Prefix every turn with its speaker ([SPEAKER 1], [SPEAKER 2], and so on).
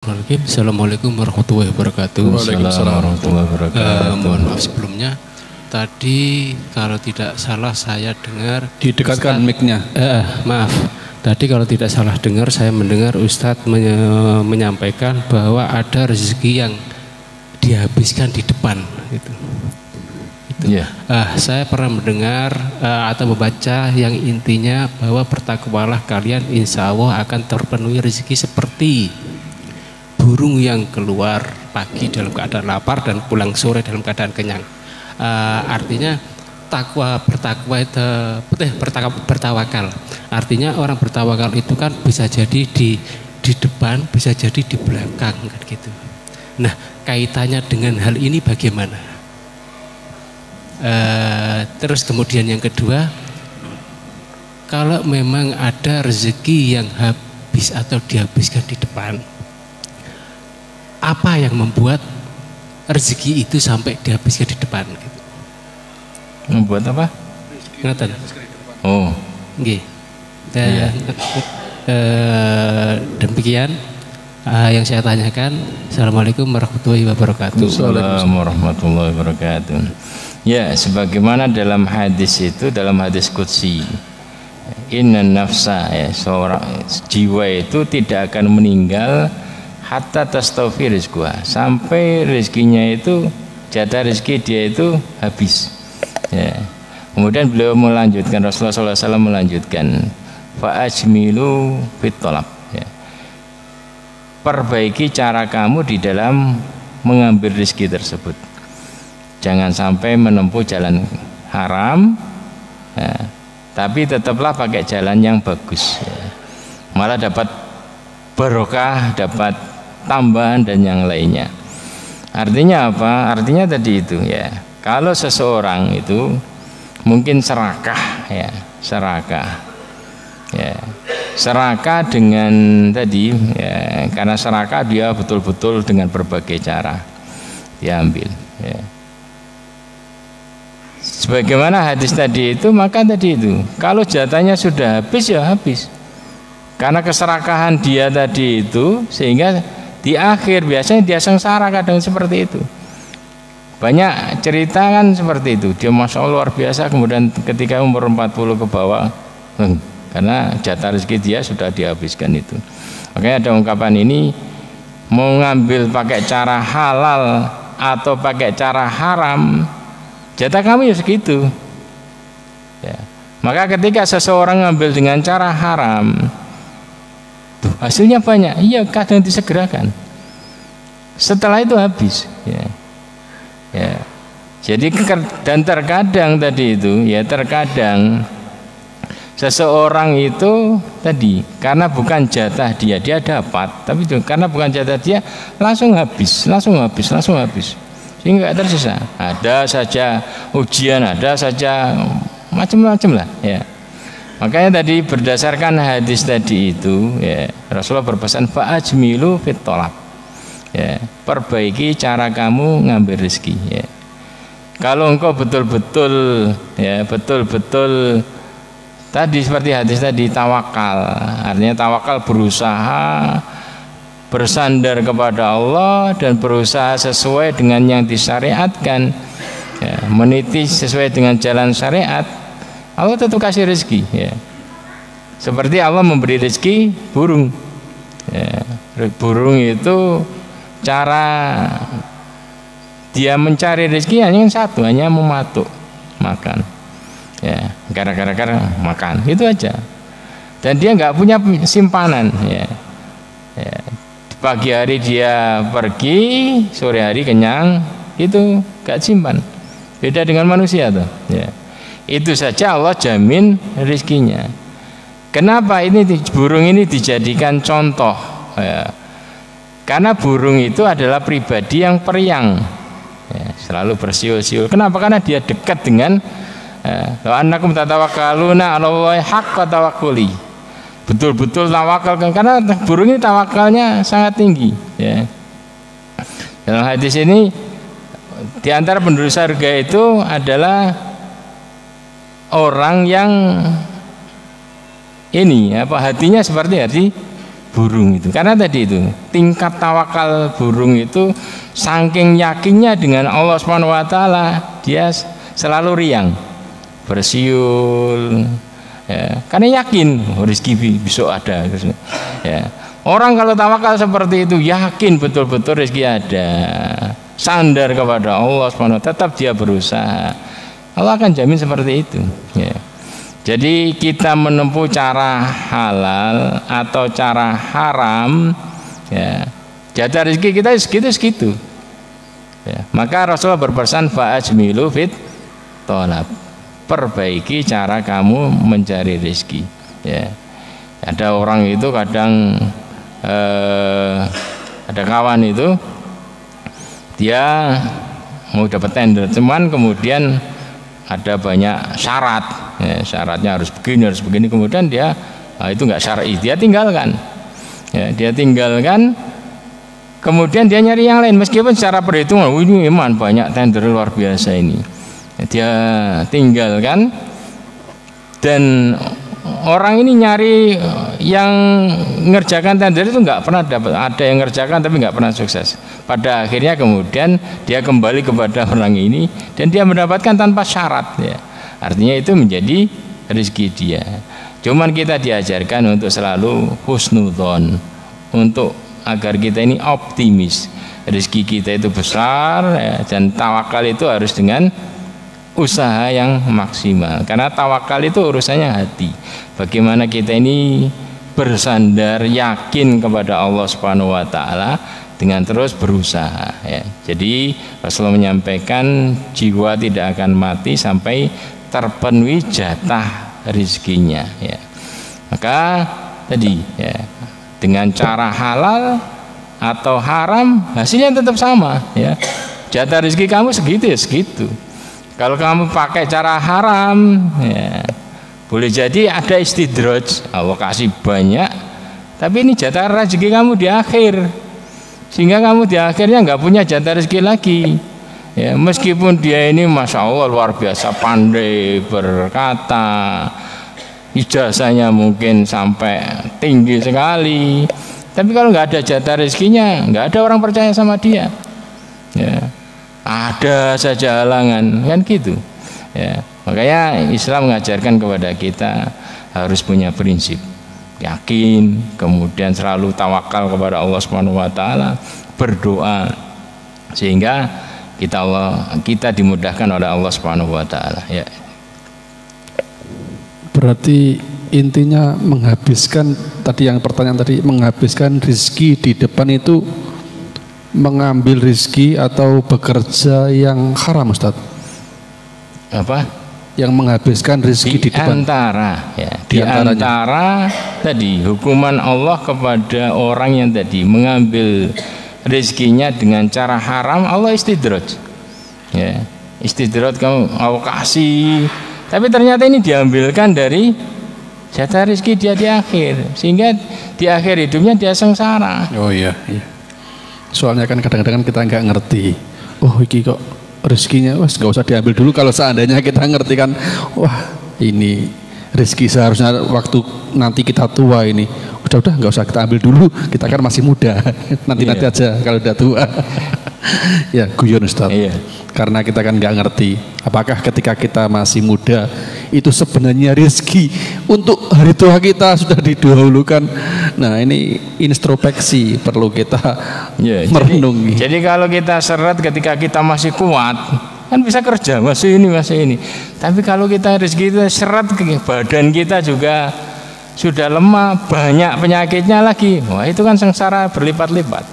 [SPEAKER 1] Assalamualaikum warahmatullahi wabarakatuh.
[SPEAKER 2] Waalaikumsalam warahmatullahi wabarakatuh.
[SPEAKER 1] Mohon maaf sebelumnya. Tadi kalau tidak salah saya dengar
[SPEAKER 2] Didekatkan mic-nya.
[SPEAKER 1] Maaf. Tadi kalau tidak salah dengar saya mendengar Ustadz menyampaikan bahwa ada rezeki yang dihabiskan di depan gitu.
[SPEAKER 2] Iya.
[SPEAKER 1] Saya pernah mendengar atau membaca yang intinya bahwa bertakwalah kalian, insya Allah akan terpenuhi rezeki seperti burung yang keluar pagi dalam keadaan lapar dan pulang sore dalam keadaan kenyang. Artinya bertawakal. Artinya orang bertawakal itu kan bisa jadi di depan, bisa jadi di belakang kan gitu. Nah, kaitannya dengan hal ini bagaimana? Terus kemudian yang kedua, kalau memang ada rezeki yang habis atau dihabiskan di depan, apa yang membuat rezeki itu sampai dihabiskan di depan? Gitu.
[SPEAKER 2] Membuat apa?
[SPEAKER 1] Ngatan.
[SPEAKER 2] Oh,
[SPEAKER 1] Nggih.
[SPEAKER 2] Iya.
[SPEAKER 1] Demikian yang saya tanyakan. Assalamualaikum warahmatullahi wabarakatuh.
[SPEAKER 2] Assalamualaikum warahmatullahi wabarakatuh. Ya, sebagaimana dalam hadis itu, dalam hadis qudsi, inna nafsa, ya, seorang jiwa itu tidak akan meninggal hatta tastawfi rizquha, sampai rezekinya itu, jatah rezeki dia itu habis. Ya. Kemudian beliau melanjutkan, Rasulullah SAW melanjutkan, fa ajmilu fit talab. Ya. Perbaiki cara kamu di dalam mengambil rezeki tersebut. Jangan sampai menempuh jalan haram, ya, tapi tetaplah pakai jalan yang bagus. Ya. Malah dapat barokah, dapat tambahan dan yang lainnya. Artinya apa? Artinya tadi itu ya. Kalau seseorang itu mungkin serakah, ya, serakah, ya, serakah dengan tadi, ya, karena serakah dia betul-betul dengan berbagai cara diambil. Ya. Sebagaimana hadis tadi itu, maka tadi itu kalau jatahnya sudah habis ya habis. Karena keserakahan dia tadi itu, sehingga di akhir biasanya dia sengsara, kadang seperti itu. Banyak cerita kan seperti itu. Dia masya Allah luar biasa, kemudian ketika umur 40 ke bawah, karena jatah rezeki dia sudah dihabiskan itu. Makanya ada ungkapan ini, mau ngambil pakai cara halal atau pakai cara haram, jatah kamu ya segitu. Ya. Maka ketika seseorang ngambil dengan cara haram, tuh, hasilnya banyak, iya kadang disegerakan, setelah itu habis. Ya. Ya. Jadi dan terkadang tadi itu, ya terkadang seseorang itu tadi karena bukan jatah dia dapat, tapi itu karena bukan jatah dia langsung habis, sehingga nggak tersisa. Ada saja ujian, ada saja macam-macam lah. Ya. Makanya tadi berdasarkan hadis tadi itu, ya, Rasulullah berpesan fa'ajmilu fit thalab. Ya, perbaiki cara kamu ngambil rezeki. Ya. Kalau engkau betul-betul, ya, betul-betul tadi seperti hadis tadi tawakal, artinya tawakal berusaha bersandar kepada Allah dan berusaha sesuai dengan yang disyariatkan, ya, meniti sesuai dengan jalan syariat, Allah tetap kasih rezeki. Ya. Seperti Allah memberi rezeki burung. Ya. Burung itu cara dia mencari rezeki hanya satu, hanya mematuk makan. Ya, gara-gara makan itu aja. Dan dia nggak punya simpanan. Ya. Ya. Pagi hari dia pergi, sore hari kenyang, itu nggak simpan. Beda dengan manusia tuh. Ya. Itu saja Allah jamin rezekinya. Kenapa ini burung ini dijadikan contoh? Ya. Karena burung itu adalah pribadi yang periang, ya, selalu bersiul-siul. Kenapa? Karena dia dekat dengan annakum tatawakkaluna 'alallahi haqqa tawakkuli. Betul-betul tawakal, karena burung ini tawakalnya sangat tinggi. Ya. Dalam hadis ini, di antara penduduk surga itu adalah orang yang ini hatinya seperti hati burung itu. Karena tadi itu tingkat tawakal burung itu saking yakinnya dengan Allah Subhanahu wa taala, dia selalu riang, bersiul, ya, karena yakin rezeki besok ada. Ya. Orang kalau tawakal seperti itu yakin betul-betul rezeki ada, sandar kepada Allah Subhanahu wa taala, tetap dia berusaha, Allah akan jamin seperti itu. Ya. Jadi kita menempuh cara halal atau cara haram, ya, jatah rezeki kita segitu. Ya, maka Rasulullah berpesan fa'ajmilu fit tolab, perbaiki cara kamu mencari rezeki. Ya. Ada orang itu kadang ada kawan itu dia mau dapat tender, cuman kemudian ada banyak syarat, ya, syaratnya harus begini, kemudian dia itu nggak syar'i, dia tinggalkan, ya, kemudian dia nyari yang lain, meskipun secara perhitungan ini memang banyak tender luar biasa ini, ya, dia tinggalkan, dan orang ini nyari yang ngerjakan tender itu nggak pernah dapat, ada yang ngerjakan tapi nggak pernah sukses. Pada akhirnya kemudian dia kembali kepada orang ini dan dia mendapatkan tanpa syarat, ya. Artinya itu menjadi rezeki dia. Cuman kita diajarkan untuk selalu husnudzon, untuk agar kita ini optimis, rezeki kita itu besar, ya, dan tawakal itu harus dengan usaha yang maksimal. Karena tawakal itu urusannya hati. Bagaimana kita ini bersandar yakin kepada Allah Subhanahu wa taala dengan terus berusaha, ya. Jadi Rasulullah menyampaikan jiwa tidak akan mati sampai terpenuhi jatah rezekinya, ya. Maka tadi, ya, dengan cara halal atau haram hasilnya tetap sama, ya. Jatah rezeki kamu segitu ya segitu. Kalau kamu pakai cara haram, ya, boleh jadi ada istidraj, Allah kasih banyak, tapi ini jatah rezeki kamu di akhir, sehingga kamu di akhirnya nggak punya jatah rezeki lagi. Ya, meskipun dia ini masya Allah luar biasa pandai berkata, ijazahnya mungkin sampai tinggi sekali, tapi kalau nggak ada jatah rezekinya, nggak ada orang percaya sama dia. Ya. Ada saja halangan, kan gitu, ya. Makanya Islam mengajarkan kepada kita harus punya prinsip yakin, kemudian selalu tawakal kepada Allah Subhanahu wa taala, berdoa sehingga kita dimudahkan oleh Allah Subhanahu wa taala, ya.
[SPEAKER 3] Berarti intinya menghabiskan, tadi yang pertanyaan tadi, menghabiskan rezeki di depan itu mengambil rezeki atau bekerja yang haram, Ustaz?
[SPEAKER 2] Apa?
[SPEAKER 3] Yang menghabiskan rezeki di depan.
[SPEAKER 2] Di antara tadi hukuman Allah kepada orang yang tadi mengambil rezekinya dengan cara haram, Allah istidraj. Ya, istidraj, kamu Allah kasih, tapi ternyata ini diambilkan dari jatah rezeki dia di akhir, sehingga di akhir hidupnya dia sengsara.
[SPEAKER 3] Oh iya, iya. Soalnya kan kadang-kadang kita nggak ngerti, oh iki kok rezekinya, wes nggak usah diambil dulu. Kalau seandainya kita ngerti kan, wah ini rezeki seharusnya waktu nanti kita tua ini, udah nggak usah kita ambil dulu, kita kan masih muda, nanti aja kalau udah tua. Ya guyon Ustaz, iya. Karena kita kan nggak ngerti apakah ketika kita masih muda itu sebenarnya rezeki untuk hari tua kita sudah didahulukan. Nah ini introspeksi perlu kita merenungi.
[SPEAKER 2] Jadi kalau kita seret ketika kita masih kuat, kan bisa kerja masih ini. Tapi kalau kita rezeki kita seret, badan kita juga sudah lemah, banyak penyakitnya lagi, wah itu kan sengsara berlipat-lipat.